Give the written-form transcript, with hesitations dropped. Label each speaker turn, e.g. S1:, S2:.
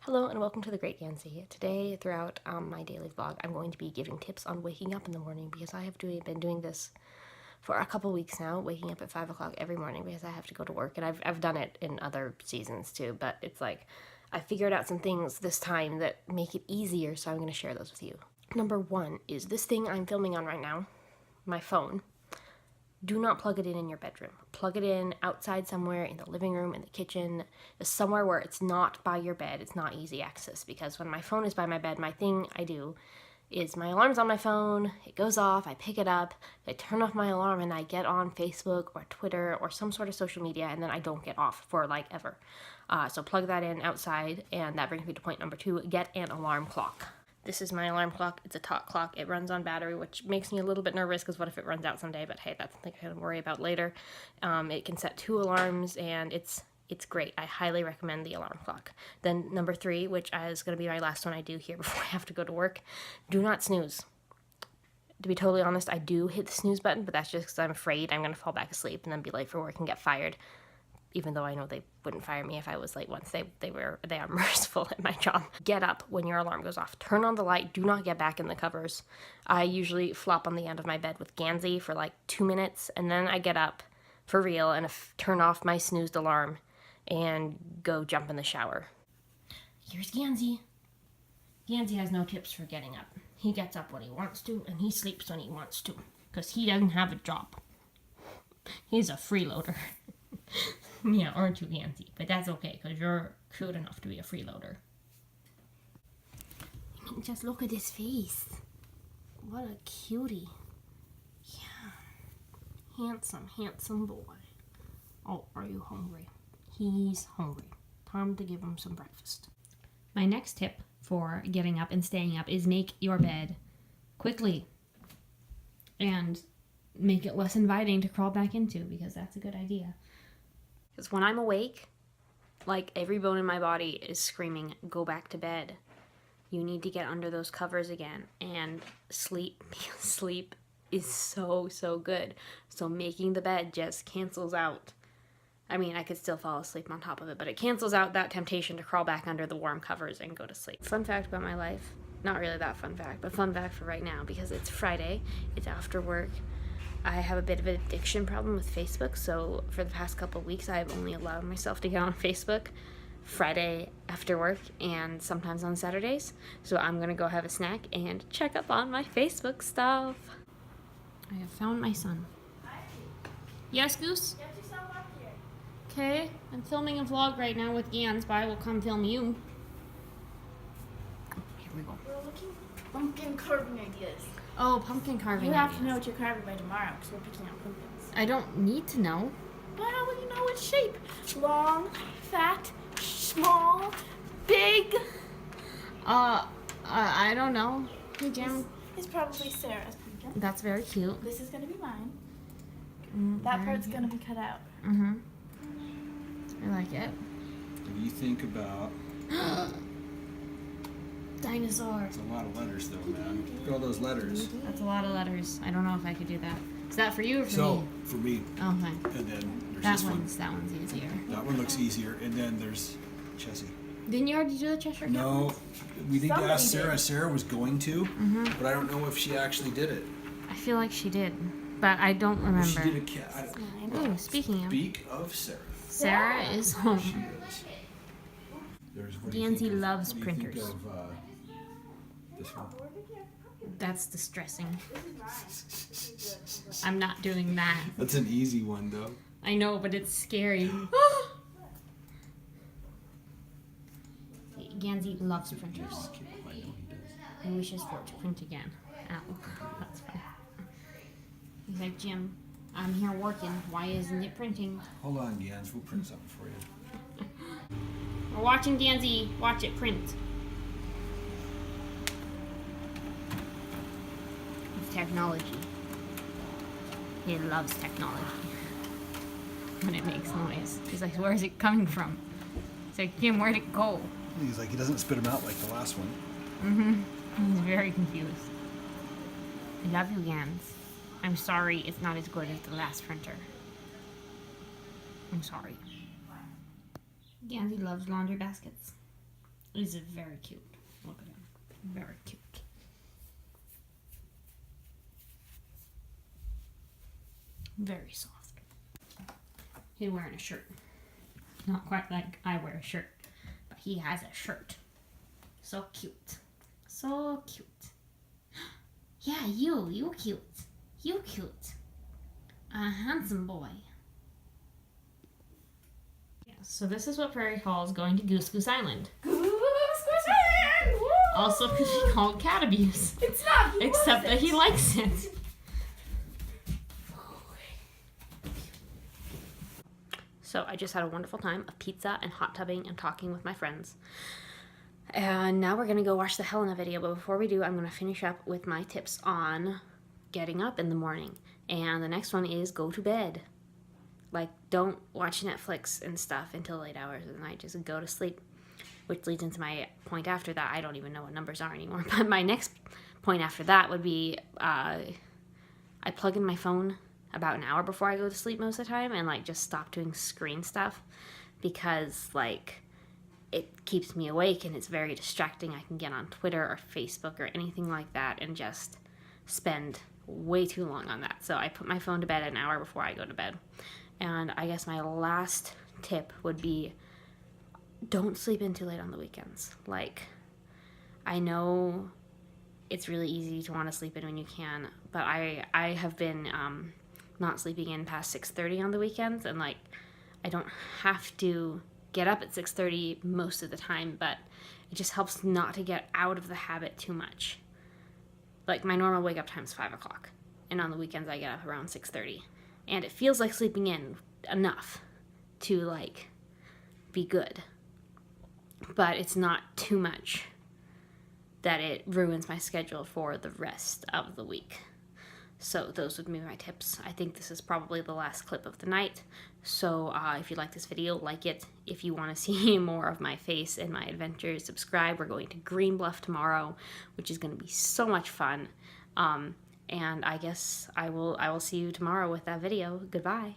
S1: Hello and welcome to The Great Gansey. Today, throughout my daily vlog, I'm going to be giving tips on waking up in the morning because I have been doing this for a couple weeks now, waking up at 5 o'clock every morning because I have to go to work. And I've done it in other seasons too, but it's like I figured out some things this time that make it easier, so I'm going to share those with you. Number one is this thing I'm filming on right now, my phone. Do not plug it in your bedroom. Plug it in outside somewhere, in the living room, in the kitchen, somewhere where it's not by your bed. It's not easy access, because when my phone is by my bed, my thing I do is my alarm's on my phone, it goes off, I pick it up, I turn off my alarm, and I get on Facebook or Twitter or some sort of social media, and then I don't get off for like ever. So plug that in outside, and that brings me to point number 2, get an alarm clock. This is my alarm clock. It's a Talk clock. It runs on battery, which makes me a little bit nervous because what if it runs out someday? But hey, that's something I can worry about later. It can set 2 alarms, and it's great. I highly recommend the alarm clock. Then number 3, which is going to be my last one I do here before I have to go to work, do not snooze. To be totally honest, I do hit the snooze button, but that's just because I'm afraid I'm going to fall back asleep and then be late for work and get fired. Even though I know they wouldn't fire me if I was late once. They are merciful at my job. Get up when your alarm goes off. Turn on the light. Do not get back in the covers. I usually flop on the end of my bed with Gansey for like 2 minutes, and then I get up for real and turn off my snoozed alarm and go jump in the shower. Here's Gansey. Gansey has no tips for getting up. He gets up when he wants to, and he sleeps when he wants to, because he doesn't have a job. He's a freeloader. Yeah, aren't you, Gansey? But that's okay, because you're cute enough to be a freeloader. I mean, just look at his face. What a cutie. Yeah. Handsome, handsome boy. Oh, are you hungry? He's hungry. Time to give him some breakfast. My next tip for getting up and staying up is make your bed quickly. And make it less inviting to crawl back into, because that's a good idea. Because when I'm awake, like every bone in my body is screaming, go back to bed. You need to get under those covers again and sleep. Sleep is so, so good. So making the bed just cancels out. I mean, I could still fall asleep on top of it, but it cancels out that temptation to crawl back under the warm covers and go to sleep. Fun fact about my life. Not really that fun fact, but fun fact for right now, because it's Friday, it's after work. I have a bit of an addiction problem with Facebook, so for the past couple of weeks I've only allowed myself to get on Facebook Friday after work and sometimes on Saturdays. So I'm gonna go have a snack and check up on my Facebook stuff. I have found my son. Yes, Goose?
S2: Get yourself up here.
S1: Okay, I'm filming a vlog right now with Gans, but I will come film you. Here we go.
S2: We're looking for pumpkin carving ideas.
S1: Oh, pumpkin carving
S2: You have
S1: ideas.
S2: to know what you're carving by tomorrow because we're picking out pumpkins.
S1: I don't need to know.
S2: But how will you know its shape? Long, fat, small, big.
S1: I don't know. Hey, Jim.
S2: This is probably Sarah's pumpkin.
S1: That's very cute.
S2: This is going to be mine. That part's going to be cut out.
S1: Mm-hmm. I like it.
S3: What do you think about...
S1: Dinosaur.
S3: It's a lot of letters though, man. Look at all those letters.
S1: That's a lot of letters. I don't know if I could do that. Is that for you or for
S3: So,
S1: me?
S3: for me,
S1: Oh, fine.
S3: and then there's
S1: That
S3: this one.
S1: one's easier.
S3: That one looks easier, and then there's Chessie.
S1: Didn't you already do the Cheshire Cat?
S3: No, we did
S2: Somebody
S3: ask Sarah.
S2: did.
S3: Sarah was going to, but I don't know if she actually did it.
S1: I feel like she did, but I don't
S3: If she
S1: remember.
S3: did a cat.
S1: Oh, speaking of,
S3: Speak of Sarah.
S1: Sarah is home.
S3: She is. What do you
S1: Gansey
S3: think of-
S1: loves
S3: what do you think
S1: printers.
S3: of, this one?
S1: That's distressing. I'm not doing that.
S3: That's an easy one though.
S1: I know, but it's scary. Gansey loves printers.
S3: I know he does.
S1: He wishes for it to print again. Ow, that's fine. He's like, Jim, I'm here working. Why isn't it printing?
S3: Hold on, Jans. We'll print something for you.
S1: We're watching Gansey watch it print. It's technology. He loves technology. When it makes noise. He's like, where's it coming from? He's like, Jim, where'd it go?
S3: He's like, he doesn't spit them out like the last one.
S1: He's very confused. I love you, Gans. I'm sorry it's not as good as the last printer. I'm sorry. Gansey loves laundry baskets. He's very cute. Look at him. Very cute. Very soft. He's wearing a shirt. Not quite like I wear a shirt, but he has a shirt. So cute. So cute. Yeah, you cute. You cute. A handsome boy. Yeah, so this is what Prairie calls going to Goose Goose Island.
S2: Goose Goose Island! Woo!
S1: Also could be called cat abuse.
S2: It's not. He
S1: Except
S2: loves
S1: that he
S2: it.
S1: likes it. So I just had a wonderful time of pizza and hot tubbing and talking with my friends. And now we're going to go watch the Helena video. But before we do, I'm going to finish up with my tips on getting up in the morning. And the next one is go to bed. Like, don't watch Netflix and stuff until late hours of the night. Just go to sleep. Which leads into my point after that. I don't even know what numbers are anymore. But my next point after that would be I plug in my phone about an hour before I go to sleep most of the time and, like, just stop doing screen stuff because, like, it keeps me awake and it's very distracting. I can get on Twitter or Facebook or anything like that and just spend way too long on that. So I put my phone to bed an hour before I go to bed. And I guess my last tip would be don't sleep in too late on the weekends. Like, I know it's really easy to want to sleep in when you can, but I have been not sleeping in past 6:30 on the weekends, and, like, I don't have to get up at 6:30 most of the time, but it just helps not to get out of the habit too much. Like, my normal wake up time is 5 o'clock, and on the weekends I get up around 6:30, and it feels like sleeping in enough to, like, be good, but it's not too much that it ruins my schedule for the rest of the week. So those would be my tips. I think this is probably the last clip of the night. So if you like this video, like it. If you want to see more of my face and my adventures, subscribe. We're going to Green Bluff tomorrow, which is going to be so much fun. And I guess I will see you tomorrow with that video. Goodbye.